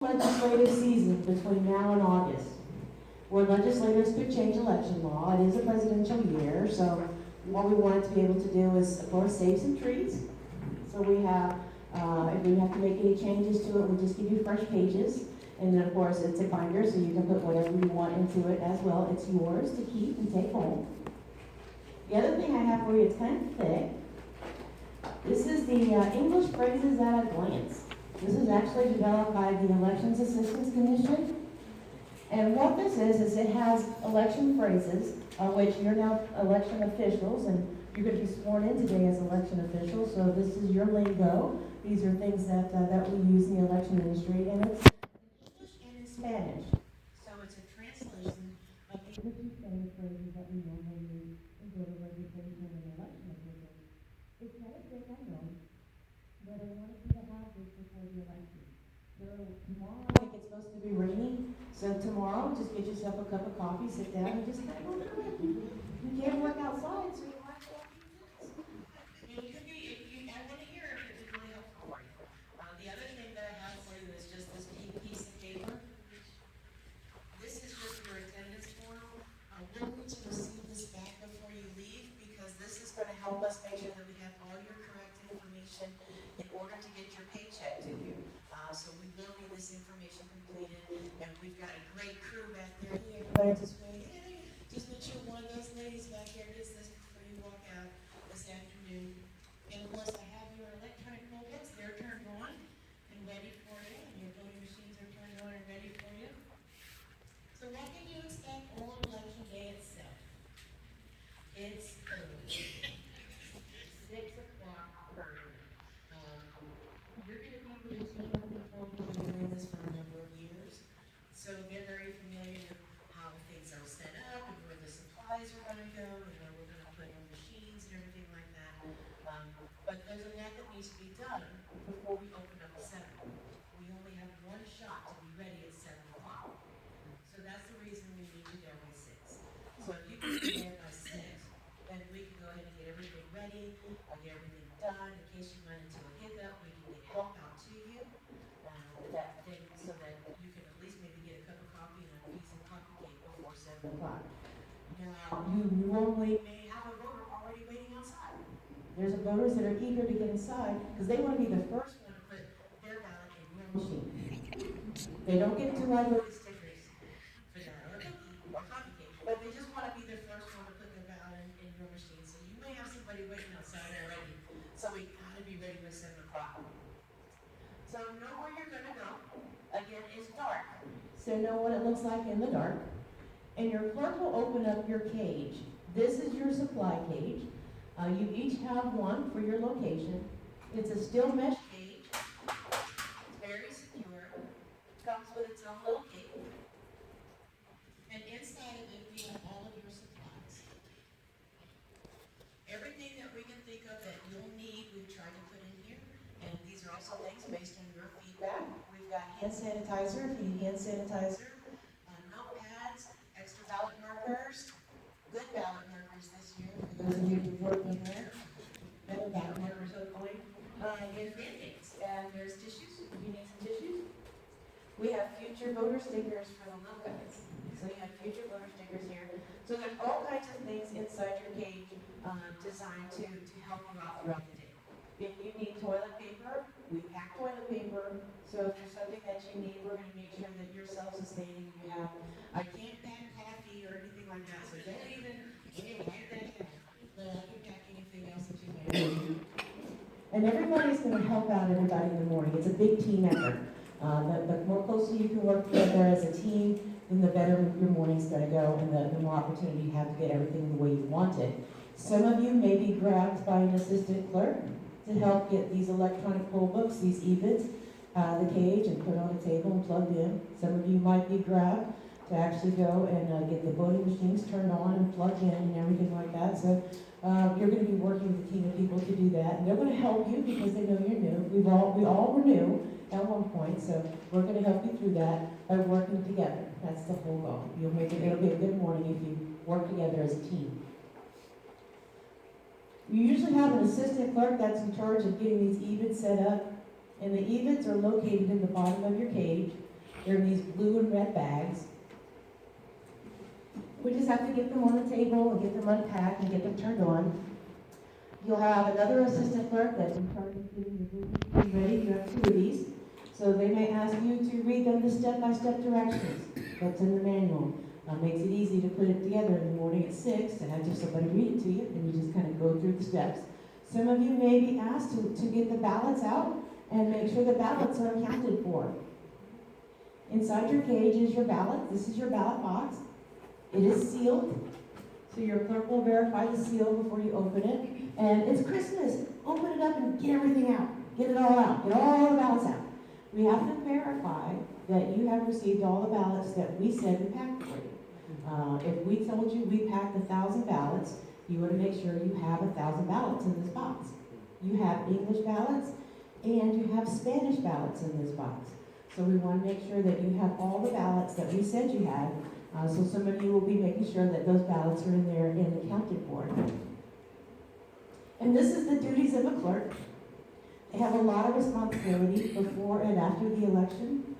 legislative season between now and August, where legislators could change election law. It is a presidential year, so what we wanted to be able to do is, of course, save some trees. So we have, if we have to make any changes to it, we'll just give you fresh pages. And then, of course, it's a binder, so you can put whatever you want into it as well. It's yours to keep and take home. The other thing I have for you, it's kind of thick. This is the English Phrases at a Glance. This is actually developed by the Elections Assistance Commission. And what this is it has election phrases, which you're now election officials, and you're going to be sworn in today as election officials, so this is your lingo. These are things that we use in the election industry, and it's English and in Spanish. So it's a translation of the two standard phrases that we normally use in voter registration and election officials. It's kind of thick, I know, but I wanted you to have this before the election. So tomorrow, I think it's supposed to be rainy, so tomorrow, just get yourself a cup of coffee, sit down, and just kind of go through it. You can't work outside, so you might as well do this. I want to hear if it was really helpful for you. The other thing that I have for you is just this piece of paper. This is just your attendance form. We'll need to receive this back before you leave, because this is going to help us make sure that we have all your correct information in order to get your paycheck to you. So we will need this information completed, and we've got a great crew back there. Everybody just really, just make sure one of those ladies back here gets this before you walk out this afternoon. And of course, I have your electronic poll books. They're turned on and ready for you, and your voting machines are turned on and ready for you. So what can you expect on election day itself? It's early. 6 o'clock early. You're going to be with the team of people who've been doing this for a number of years. So they're very familiar with how things are set up and where the supplies are going to go and where we're going to put our machines and everything like that. But there's a lot that needs to be done before we open up at 7. We only have one shot to be ready at 7 o'clock. So that's the reason we need to go by 6. So if you can be there by 6, then we can go ahead and get everything ready, get everything done. In case you run into a hiccup, we can get help out to you. That thing, so that you can at least maybe get a cup of coffee and a piece of coffee cake before 7 o'clock. Now, you normally may have a voter already waiting outside. There's voters that are eager to get inside because they want to be the first one to put their ballot in your machine. They don't get to like voting stickers for that, or cookie, or coffee cake, but they just want to be the first one to put their ballot in your machine. So you may have somebody waiting outside already. So we gotta be ready for 7 o'clock. So know where you're gonna go. Again, it's dark. So know what it looks like in the dark. And your clerk will open up your cage. This is your supply cage. You each have one for your location. It's a steel mesh cage. It's very secure. Comes with its own little cage. And inside of it, we have all of your supplies. Everything that we can think of that you'll need, we've tried to put in here. And these are also things based on your feedback. We've got hand sanitizer, if you need hand sanitizer, notepads, extra ballot markers, good ballot markers this year, for those of you who've worked in there. Better ballot markers, hopefully. There's band-aids, and there's tissues, if you need some tissues. We have future voter stickers for the little guys. So you have future voter stickers here. So there's all kinds of things inside your cage designed to help you out throughout the day. If you need toilet paper, we pack toilet paper. So if there's something that you need, we're going to make sure that you're self-sustaining. You have, I can't pack coffee or anything like that. So don't even write that down. But I can pack anything else that you need. And everybody's going to help out everybody in the morning. It's a big team effort. The more closely you can work together as a team, then the better your morning's going to go, and the more opportunity you have to get everything the way you want it. Some of you may be grabbed by an assistant clerk to help get these electronic poll books, these e-bits, out of the cage and put on a table and plugged in. Some of you might be grabbed to actually go and get the voting machines turned on and plugged in and everything like that. So you're going to be working with a team of people to do that. And they're going to help you because they know you're new. We all were new at one point, so we're going to help you through that by working together. That's the whole goal. It'll be a good morning if you work together as a team. You usually have an assistant clerk that's in charge of getting these e-bits set up, and the e-bits are located in the bottom of your cage. blue and red bags. We just have to get them on the table and get them unpacked and get them turned on. You'll have another assistant clerk that's in charge of getting your room ready. You have two of these. So they may ask you to read them the step-by-step directions that's in the manual. Makes it easy to put it together in the morning at 6 to have just somebody read it to you, and you just kind of go through the steps. Some of you may be asked to get the ballots out and make sure the ballots are accounted for. Inside your cage is your ballot. This is your ballot box. It is sealed, so your clerk will verify the seal before you open it. And it's Christmas. Open it up and get everything out. Get it all out. Get all the ballots out. We have to verify that you have received all the ballots that we said we packed for you. If we told you we packed 1,000 ballots, you want to make sure you have 1,000 ballots in this box. You have English ballots and you have Spanish ballots in this box. So we want to make sure that you have all the ballots that we said you had. So some of you will be making sure that those ballots are in there and accounted for. And this is the duties of a clerk. They have a lot of responsibility before and after the election.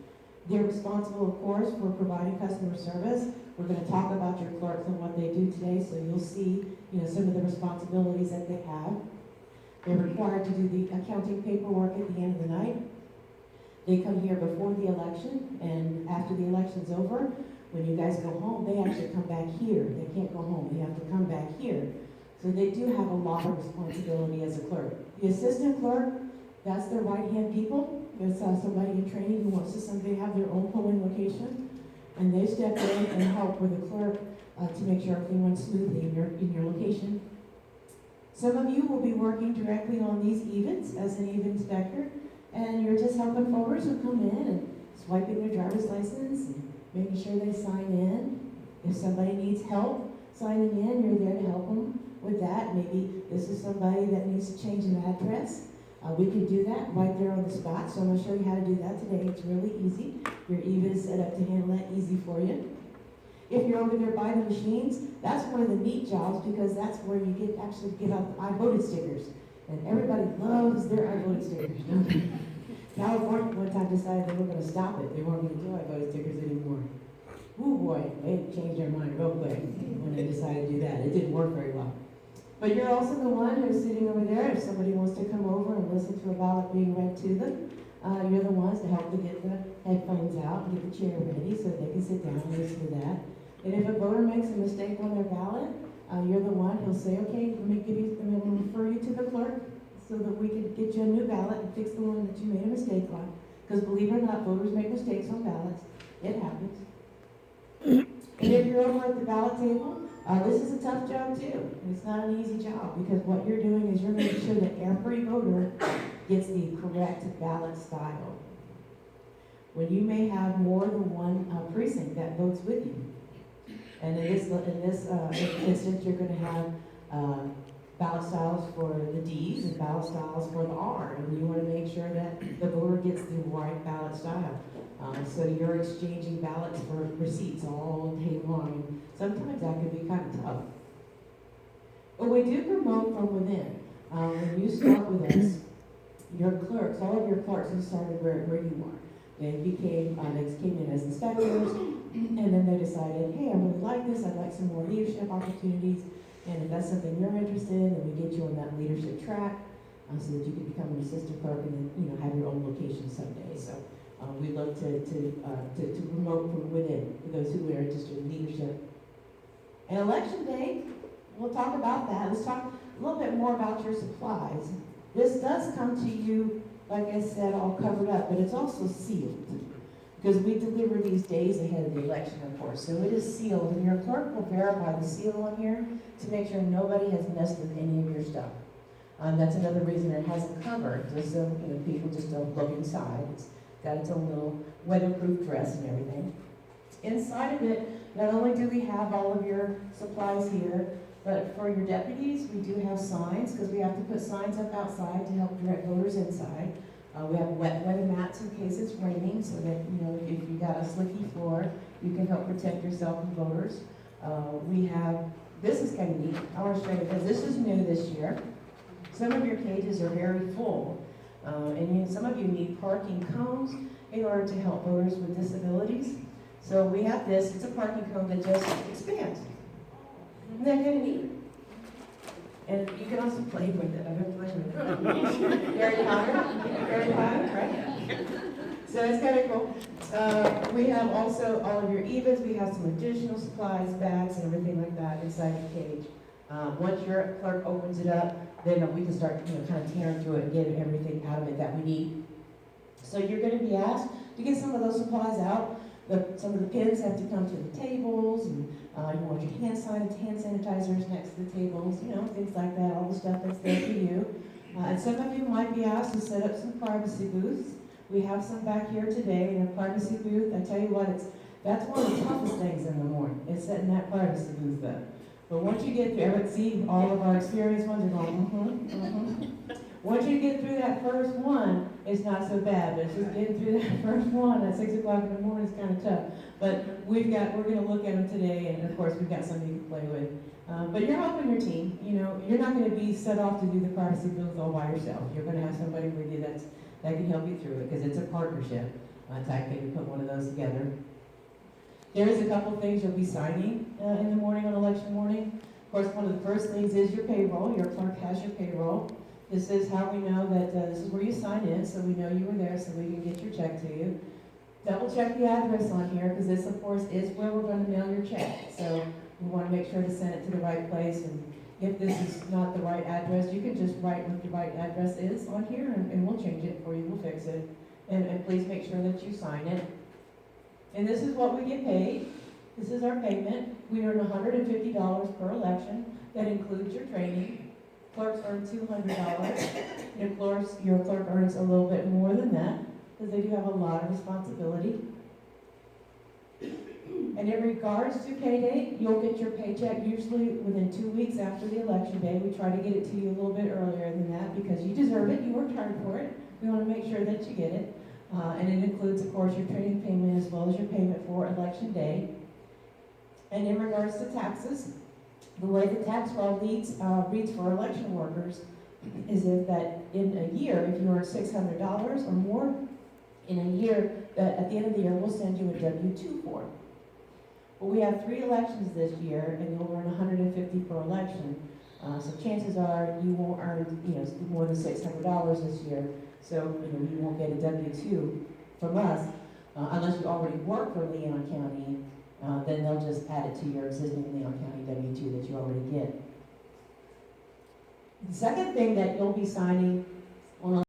They're responsible, of course, for providing customer service. We're going to talk about your clerks and what they do today, so you'll see, some of the responsibilities that they have. They're required to do the accounting paperwork at the end of the night. They come here before the election, and after the election's over, when you guys go home, they actually come back here. They can't go home. They have to come back here. So they do have a lot of responsibility as a clerk. The assistant clerk, that's their right-hand people. There's somebody in training who wants to someday have their own polling location. And they step in and help with the clerk to make sure everything runs smoothly in your location. Some of you will be working directly on these events as an even inspector, and you're just helping voters who come in and swiping their driver's license and making sure they sign in. If somebody needs help signing in, you're there to help them with that. Maybe this is somebody that needs to change an address. We can do that right there on the spot, so I'm going to show you how to do that today. It's really easy. Your EVA is set up to handle that easy for you. If you're over there by the machines, that's one of the neat jobs because that's where you actually get out the I voted stickers. And everybody loves their I voted stickers. California one time decided they were going to stop it. They weren't going to do I voted stickers anymore. Ooh boy, they changed their mind real quick when they decided to do that. It didn't work very well. But you're also the one who's sitting over there. If somebody wants to come over and listen to a ballot being read to them, you're the ones to help to get the headphones out and get the chair ready so they can sit down and listen to that. And if a voter makes a mistake on their ballot, you're the one who'll say, okay, let me refer you to the clerk so that we can get you a new ballot and fix the one that you made a mistake on. Because believe it or not, voters make mistakes on ballots. It happens. And if you're over at the ballot table, this is a tough job too. It's not an easy job because what you're doing is you're making sure that every voter gets the correct ballot style. When you may have more than one precinct that votes with you. And in this instance, you're going to have ballot styles for the D's and ballot styles for the R. And you want to make sure that the voter gets the right ballot style. So you're exchanging ballots for receipts all day long. And sometimes that can be kind of tough. But we do promote from within. When you start with us, your clerks, all of your clerks who started where you are. They came in as inspectors, and then they decided, hey, I really like this, I'd like some more leadership opportunities, and if that's something you're interested in, then we get you on that leadership track so that you can become an assistant clerk and then have your own location someday. So we look to promote from within for those who are interested in leadership. And election day, we'll talk about that. Let's talk a little bit more about your supplies. This does come to you, like I said, all covered up, but it's also sealed because we deliver these days ahead of the election, of course. So it is sealed, and your clerk will verify the seal on here to make sure nobody has messed with any of your stuff. That's another reason it has a cover, just so people just don't look inside. It's got its own little weatherproof dress and everything. Inside of it, not only do we have all of your supplies here, but for your deputies, we do have signs, because we have to put signs up outside to help direct voters inside. We have wet weather mats in case it's raining, so that, if you got a slicky floor, you can help protect yourself and voters. We have, this is kind of neat. I want to show you this. This is new this year. Some of your cages are very full, and some of you need parking cones in order to help voters with disabilities. So we have this, it's a parking code that just expands. Isn't that kind of neat? And you can also play with it. I've been playing with it. Harry Potter, right? So it's kind of cool. We have also all of your evens. We have some additional supplies, bags, and everything like that inside the cage. Once your clerk opens it up, then we can start, kind of tearing through it and getting everything out of it that we need. So you're going to be asked to get some of those supplies out. Some of the pins have to come to the tables, and you want your hand sanitizers next to the tables, things like that, all the stuff that's there for you. And some of you might be asked to set up some privacy booths. We have some back here today in a privacy booth. I tell you what, that's one of the toughest things in the morning, is setting that privacy booth up. But once you get through, see, all of our experienced ones are going, Once you get through that first one, it's not so bad, but it's just getting through that first one at 6 o'clock in the morning is kind of tough. But we're going to look at them today, and of course we've got something you can play with. But you're helping your team. You're not going to be set off to do the privacy booth all by yourself. You're going to have somebody with you that can help you through it, because it's a partnership. Type that you put one of those together. There is a couple things you'll be signing in the morning on election morning. Of course, one of the first things is your payroll. Your clerk has your payroll. This is how we know that this is where you sign in, so we know you were there, so we can get your check to you. Double check the address on here, because this, of course, is where we're going to mail your check. So we want to make sure to send it to the right place, and if this is not the right address, you can just write what the right address is on here, and we'll change it for you, we'll fix it. And please make sure that you sign it. And this is what we get paid. This is our payment. We earn $150 per election. That includes your training. Clerks earn $200. Your clerk earns a little bit more than that, because they do have a lot of responsibility. And in regards to pay date, you'll get your paycheck usually within 2 weeks after the election day. We try to get it to you a little bit earlier than that, because you deserve it. You worked hard for it. We want to make sure that you get it. And it includes, of course, your training payment as well as your payment for election day. And in regards to taxes, the way the tax law reads for election workers is that in a year, if you earn $600 or more, in a year, that at the end of the year, we'll send you a W-2 form. But we have 3 elections this year, and you'll earn $150 per election. So chances are you won't earn, more than $600 this year. So you won't get a W-2 from us unless you already work for Leon County. Then they'll just add it to your existing Leon County W-2 that you already get. The second thing that you'll be signing on